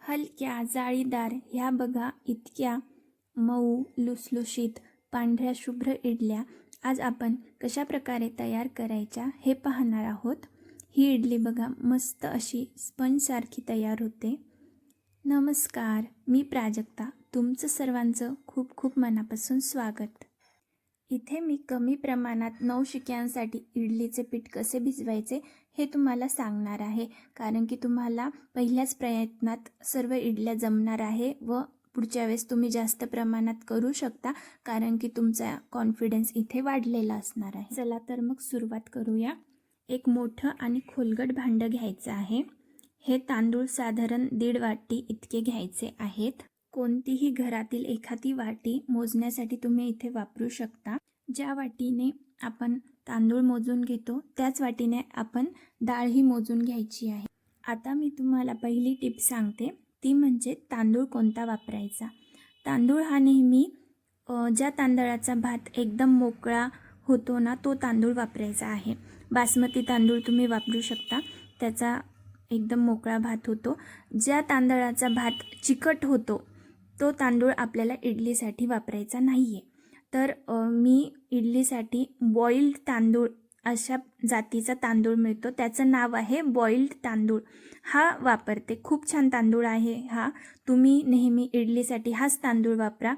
हलक्या जाळीदार ह्या बघा इतक्या मऊ लुसलुशीत पांढऱ्या शुभ्र इडल्या आज आपण कशा प्रकारे तयार करायच्या हे पाहणार आहोत। ही इडली बघा मस्त अशी स्पंजसारखी तयार होते। नमस्कार, मी प्राजक्ता, तुमचं सर्वांचं खूप खूप मनापासून स्वागत। इथे मी कमी प्रमाणात 9 शिक्यांसाठी इडलीचे पीठ कसे भिजवायचे हे तुम्हाला सांगणार आहे, कारण की तुम्हाला पहिल्याच प्रयत्नात सर्व इडल्या जमणार आहे व पुढच्या वेळेस तुम्ही जास्त प्रमाणात करू शकता, कारण की तुमचा कॉन्फिडन्स इथे वाढलेला असणार आहे। चला तर मग सुरुवात करूया। एक मोठं आणि खोलगट भांडं घ्यायचं आहे। हे तांदूळ साधारण 1.5 वाटी इतके घ्यायचे आहेत। कोणतीही घरातील एखादी वाटी मोजण्यासाठी तुम्ही इथे वापरू शकता। ज्या वाटीने आपण तांदूळ मोजून घेतो त्याच वाटीने आपण डाळही मोजून घ्यायची आहे। आता मी तुम्हाला पहिली टिप सांगते, ती म्हणजे तांदूळ कोणता वापरायचा। तांदूळ हा नेहमी ज्या तांदळाचा भात एकदम मोकळा होतो ना, तो तांदूळ वापरायचा आहे। बासमती तांदूळ तुम्ही वापरू शकता, त्याचा एकदम मोकळा भात होतो। ज्या तांदळाचा भात चिकट होतो तो तांदूळ आपल्याला इडलीसाठी वापरायचा नाहीये। तर मी इडलीसाठी बॉइल्ड तांदूळ अशा जातीचा तांदूळ मिळतो, त्याचं नाव आहे बॉइल्ड तांदूळ, हा वापरते। खूप छान तांदूळ आहे हा, तुम्ही नेहमी इडलीसाठी हाच तांदूळ वापरा।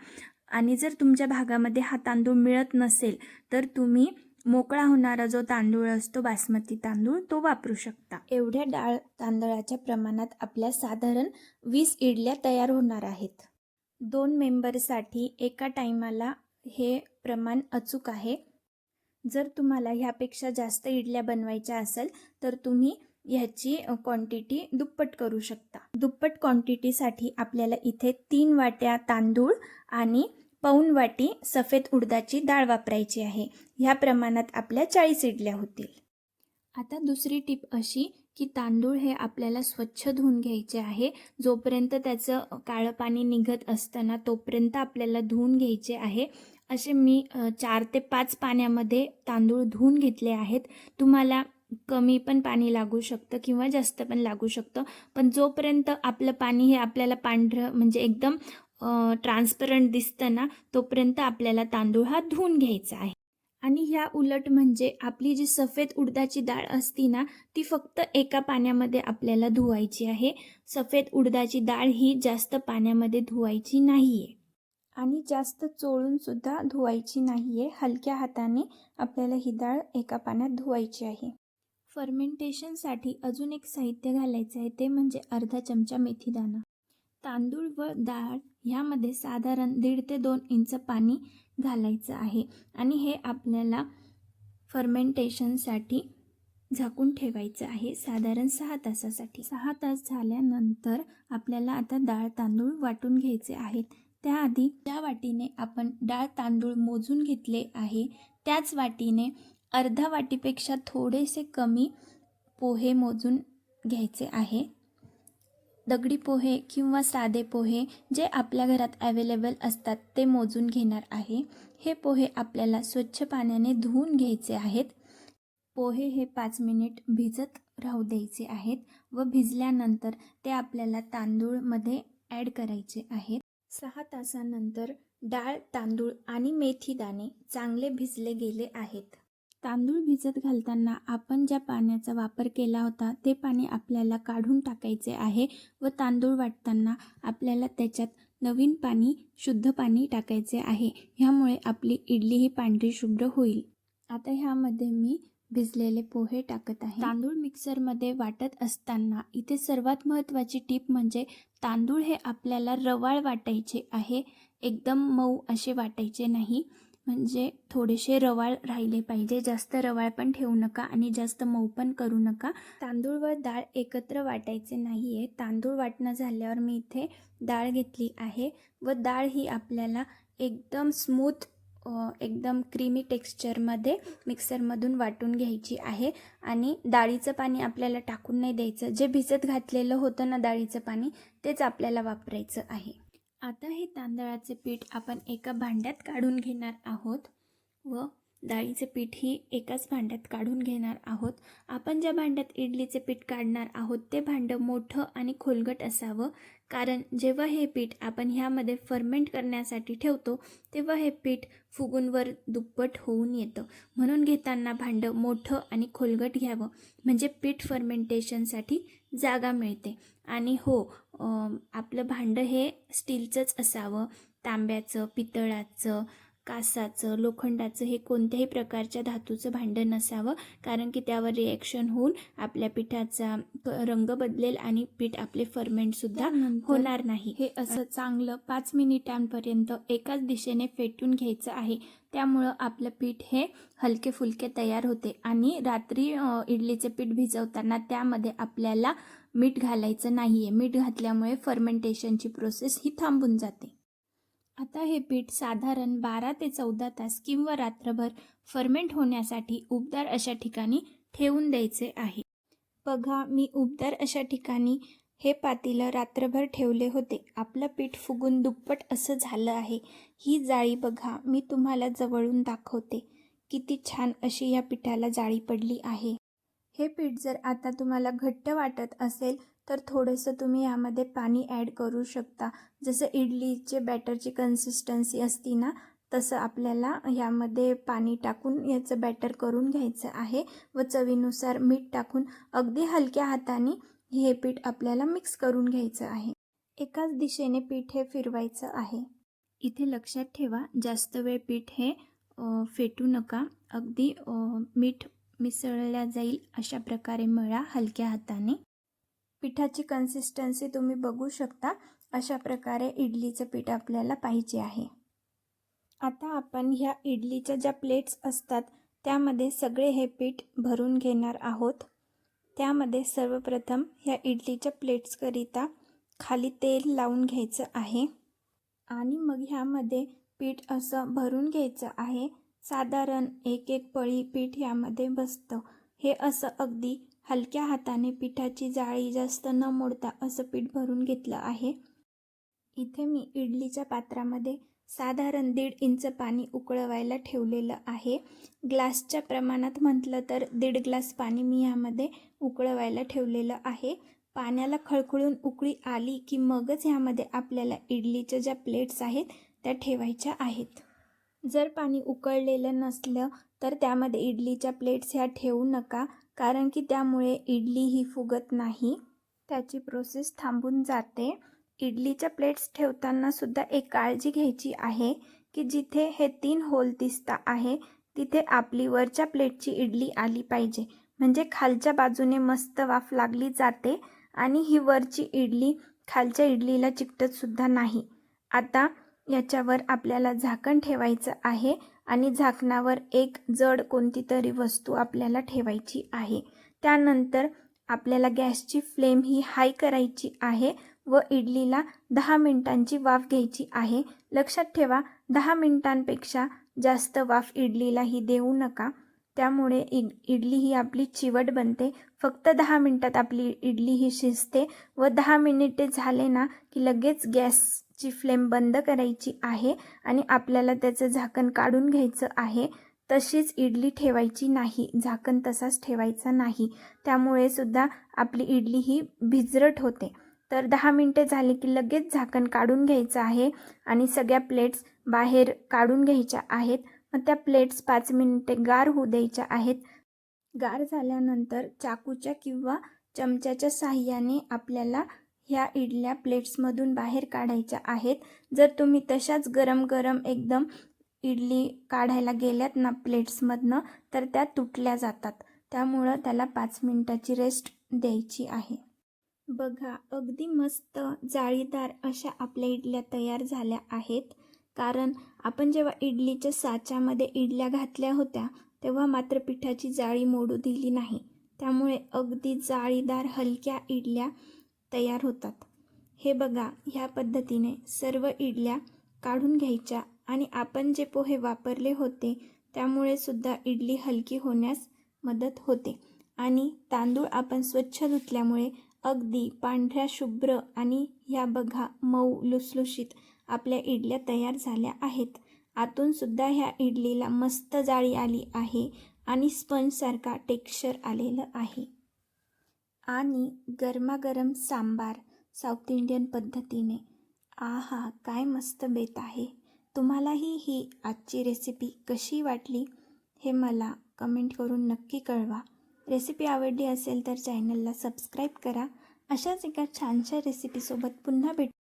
आणि जर तुमच्या भागामध्ये हा तांदूळ मिळत नसेल तर तुम्ही मोकळा होणारा जो तांदूळ असतो बासमती तांदूळ तो वापरू शकता। एवढ्या डाळ तांदळाच्या प्रमाणात आपल्या साधारण 20 इडल्या तयार होणार आहेत। 2 मेंबरसाठी एका टायमाला हे प्रमाण अचूक आहे। जर तुम्हाला ह्यापेक्षा जास्त इडल्या बनवायच्या असेल तर तुम्ही ह्याची क्वांटिटी दुप्पट करू शकता। दुप्पट क्वांटिटीसाठी आपल्याला इथे 3 वाट्या तांदूळ आणि पाऊण वाटी सफेद उडदाची डाळ वापरायची आहे। ह्या प्रमाणात आपल्या 40 इडल्या होतील। आता दुसरी टिप अशी की तांदूळ हे आपल्याला स्वच्छ धुवून घ्यायचे आहे। जोपर्यंत त्याचं काळं पाणी निघत असतं ना, तोपर्यंत आपल्याला धुवून घ्यायचे आहे। असे मी 4 ते 5 पाण्यामध्ये तांदूळ धुवून घेतले आहेत। तुम्हाला कमी पण पाणी लागू शकतं किंवा जास्त पण लागू शकतं, पण जोपर्यंत आपलं पाणी हे आपल्याला पांढरं म्हणजे एकदम ट्रान्सपरंट दिसतं ना, तोपर्यंत आपल्याला तांदूळ हा धुवून घ्यायचा आहे। आणि ह्या उलट म्हणजे आपली जी सफेद उडदाची डाळ असती ना, ती फक्त एका पाण्यामध्ये आपल्याला धुवायची आहे। सफेद उडदाची डाळ ही जास्त पाण्यामध्ये धुवायची नाहीये आणि जास्त चोळून सुद्धा धुवायची नाहीये। हलक्या हाताने आपल्याला ही डाळ एका पाण्यात धुवायची आहे। फर्मेंटेशनसाठी अजून एक साहित्य घालायचं आहे, ते म्हणजे अर्धा चमचा मेथीदाणा। तांदूळ व डाळ ह्यामध्ये साधारण 1.5 ते 2 इंच पाणी घालायचं आहे आणि हे आपल्याला फर्मेंटेशनसाठी झाकून ठेवायचं आहे साधारण 6 तासासाठी। 6 तास झाल्यानंतर आपल्याला आता डाळ तांदूळ वाटून घ्यायचे आहेत। त्याआधी ज्या वाटीने आपण डाळ तांदूळ मोजून घेतले आहे त्याच वाटीने अर्धा वाटीपेक्षा थोडेसे कमी पोहे मोजून घ्यायचे आहे। दगडी पोहे किंवा साधे पोहे जे आपल्या घरात अवेलेबल असतात ते मोजून घेणार आहे। हे पोहे आपल्याला स्वच्छ पाण्याने धुवून घ्यायचे आहेत। पोहे हे 5 मिनिट भिजत राहू द्यायचे आहेत व भिजल्यानंतर ते आपल्याला तांदूळमध्ये ॲड करायचे आहेत। 6 तासानंतर डाळ तांदूळ आणि मेथीदाणे चांगले भिजले गेले आहेत। तांदूळ भिजत घालताना आपण ज्या पाण्याचा वापर केला होता ते पाणी आपल्याला काढून टाकायचे आहे व तांदूळ वाटताना आपल्याला त्याच्यात नवीन पाणी, शुद्ध पाणी टाकायचे आहे। ह्यामुळे आपली इडली ही पांढरी शुभ्र होईल। आता ह्यामध्ये मी भिजलेले पोहे टाकत आहे। तांदूळ मिक्सरमध्ये वाटत असताना इथे सर्वात महत्त्वाची टिप म्हणजे तांदूळ हे आपल्याला रवाळ वाटायचे आहे, एकदम मऊ असे वाटायचे नाही। म्हणजे थोडेसे रवाळ राहिले पाहिजे, जास्त रवाळ पण ठेवू नका आणि जास्त मऊ पण करू नका। तांदूळ व डाळ एकत्र वाटायचे नाहीये। तांदूळ वाटणं झाल्यावर मी इथे डाळ घेतली आहे व डाळ ही आपल्याला एकदम स्मूथ एकदम क्रीमी टेक्स्चरमध्ये मिक्सरमधून वाटून घ्यायची आहे। आणि डाळीचं पाणी आपल्याला टाकून नाही द्यायचं, जे भिजत घातलेलं होतं ना डाळीचं पाणी तेच आपल्याला वापरायचं आहे। आता हे तांदळाचे पीठ आपण एका भांड्यात काढून घेणार आहोत व डाळीचे पीठही एकाच भांड्यात काढून घेणार आहोत. आपण ज्या भांड्यात इडलीचे पीठ काढणार आहोत ते भांडं मोठं आणि खोलगट असावं, कारण जेव्हा हे पीठ आपण ह्यामध्ये फर्मेंट करण्यासाठी ठेवतो तेव्हा हे पीठ फुगून वर दुप्पट होऊन येतं. म्हणून घेताना भांडं मोठं आणि खोलगट घ्यावं, म्हणजे पीठ फर्मेंटेशनसाठी जागा मिळते. आणि हो, आपलं भांडं हे स्टीलचंच असावं, तांब्याचं, पितळाचं, कासाचं, लोखंडाचं हे कोणत्याही प्रकारच्या धातूचं भांडं नसावं, कारण की त्यावर रिॲक्शन होऊन आपल्या पिठाचा रंग बदलेल आणि पीठ आपले फर्मेंटसुद्धा होणार नाही. हे असं चांगलं 5 मिनिटांपर्यंत एकाच दिशेने फेटून घ्यायचं आहे. त्यामुळं आपलं पीठ हे हलके फुलके तयार होते. आणि रात्री इडलीचे पीठ भिजवताना त्यामध्ये आपल्याला मीठ घालायचं नाही आहे. मीठ घातल्यामुळे फर्मेंटेशनची प्रोसेस ही थांबून जाते. आता हे पीठ साधारण 12 ते 14 तास किंवा रात्रभर फर्मेंट होण्यासाठी उबदार अशा ठिकाणी ठेवून द्यायचे आहे. बघा, मी उबदार अशा ठिकाणी हे पातेलं रात्रभर ठेवले होते. आपलं पीठ फुगून दुप्पट असं झालं आहे. ही जाळी बघा, मी तुम्हाला जवळून दाखवते. किती छान अशी या पिठाला जाळी पडली आहे. हे पीठ जर आता तुम्हाला घट्ट वाटत असेल तर थोडंसं तुम्ही यामध्ये पाणी ॲड करू शकता. जसं इडलीचे बॅटरची कन्सिस्टन्सी असती ना, तसं आपल्याला यामध्ये पाणी टाकून याचं बॅटर करून घ्यायचं आहे व चवीनुसार मीठ टाकून अगदी हलक्या हाताने हे पीठ आपल्याला मिक्स करून घ्यायचं आहे. एकाच दिशेने पीठ हे फिरवायचं आहे. इथे लक्षात ठेवा, जास्त वेळ पीठ हे फेटू नका. अगदी मीठ मिसळल्या जाईल अशा प्रकारे मळा हलक्या हाताने. पिठाची कन्सिस्टन्सी तुम्ही बघू शकता. अशा प्रकारे इडलीचं पीठ आपल्याला पाहिजे आहे. आता आपण ह्या इडलीच्या ज्या प्लेट्स असतात त्यामध्ये सगळे हे पीठ भरून घेणार आहोत. त्यामध्ये सर्वप्रथम ह्या इडलीच्या प्लेट्सकरिता खाली तेल लावून घ्यायचं आहे आणि मग ह्यामध्ये पीठ असं भरून घ्यायचं आहे. साधारण एक पळी पीठ यामध्ये बसतं. हे असं अगदी हलक्या हाताने पिठाची जाळी जास्त न मोडता असं पीठ भरून घेतलं आहे. इथे मी इडलीच्या पात्रामध्ये साधारण 1.5 इंच पाणी उकळवायला ठेवलेलं आहे. ग्लासच्या प्रमाणात म्हटलं तर 1.5 ग्लास पाणी मी यामध्ये उकळवायला ठेवलेलं आहे. पाण्याला खळखळून उकळी आली की मगच ह्यामध्ये आपल्याला इडलीच्या ज्या प्लेट्स आहेत त्या ठेवायच्या आहेत. जर पाणी उकळलेलं नसलं तर त्यामध्ये इडलीच्या प्लेट्स ह्या ठेवू नका, कारण की त्यामुळे इडली ही फुगत नाही, त्याची प्रोसेस थांबून जाते. इडलीच्या प्लेट्स ठेवताना सुद्धा एक काळजी घ्यायची आहे की जिथे हे 3 होल दिसता आहे तिथे आपली वरच्या प्लेटची इडली आली पाहिजे, म्हणजे खालच्या बाजूने मस्त वाफ लागली जाते आणि ही वरची इडली खालच्या इडलीला चिकटत सुद्धा नाही. आता याच्यावर आपल्याला झाकण ठेवायचं आहे आणि झाकणावर एक जड कोणती तरी वस्तू आपल्याला ठेवायची आहे. त्यानंतर आपल्याला गॅसची फ्लेम ही हाय करायची आहे व इडलीला 10 मिनिटांची वाफ घ्यायची आहे. लक्षात ठेवा, 10 मिनिटांपेक्षा जास्त वाफ इडलीला ही देऊ नका, त्यामुळे इडली ही आपली चिवट बनते. फक्त 10 मिनिटात आपली इडली ही शिजते व 10 मिनिटे झाले ना की लगेच गॅसची फ्लेम बंद करायची आहे आणि आपल्याला त्याचं झाकण काढून घ्यायचं आहे. तशीच इडली ठेवायची नाही, झाकण तसाच ठेवायचा नाही, त्यामुळे सुद्धा आपली इडली ही भिजरट होते. तर 10 मिनिटे झाली की लगेच झाकण काढून घ्यायचं आहे आणि सगळ्या प्लेट्स बाहेर काढून घ्यायच्या आहेत. मग त्या प्लेट्स 5 मिनिटे गार होऊ द्यायच्या आहेत. गार झाल्यानंतर चाकूच्या किंवा चमच्याच्या साहाय्याने आपल्याला ह्या इडल्या प्लेट्समधून बाहेर काढायच्या आहेत. जर तुम्ही तशाच गरम गरम एकदम इडली काढायला गेल्यात ना प्लेट्समधनं तर त्या तुटल्या जातात, त्यामुळं त्याला 5 मिनिटाची रेस्ट द्यायची आहे. बघा, अगदी मस्त जाळीदार अशा आपल्या इडल्या तयार झाल्या आहेत. कारण आपण जेव्हा इडलीच्या साच्यामध्ये इडल्या घातल्या होत्या तेव्हा मात्र पिठाची जाळी मोडू दिली नाही, त्यामुळे अगदी जाळीदार हलक्या इडल्या तयार होतात. हे बघा, ह्या पद्धतीने सर्व इडल्या काढून घ्यायच्या आणि आपण जे पोहे वापरले होते त्यामुळे सुद्धा इडली हलकी होण्यास मदत होते. आणि तांदूळ आपण स्वच्छ धुतल्यामुळे अगदी पांढऱ्या शुभ्र आणि ह्या बघा मऊ लुसलुशीत आपल्या इडल्या तयार झाल्या आहेत. आतूनसुद्धा ह्या इडलीला मस्त जाळी आली आहे आणि स्पंजसारखा टेक्स्चर आलेलं आहे. आणि गरमागरम सांबार साऊथ इंडियन पद्धतीने. आहा, काय मस्त बेत आहे. तुम्हालाही ही आजची रेसिपी कशी वाटली हे मला कमेंट करून नक्की कळवा. रेसिपी आवडली असेल तर चॅनलला सबस्क्राईब करा. अशाच एका छानशा रेसिपीसोबत पुन्हा भेटू.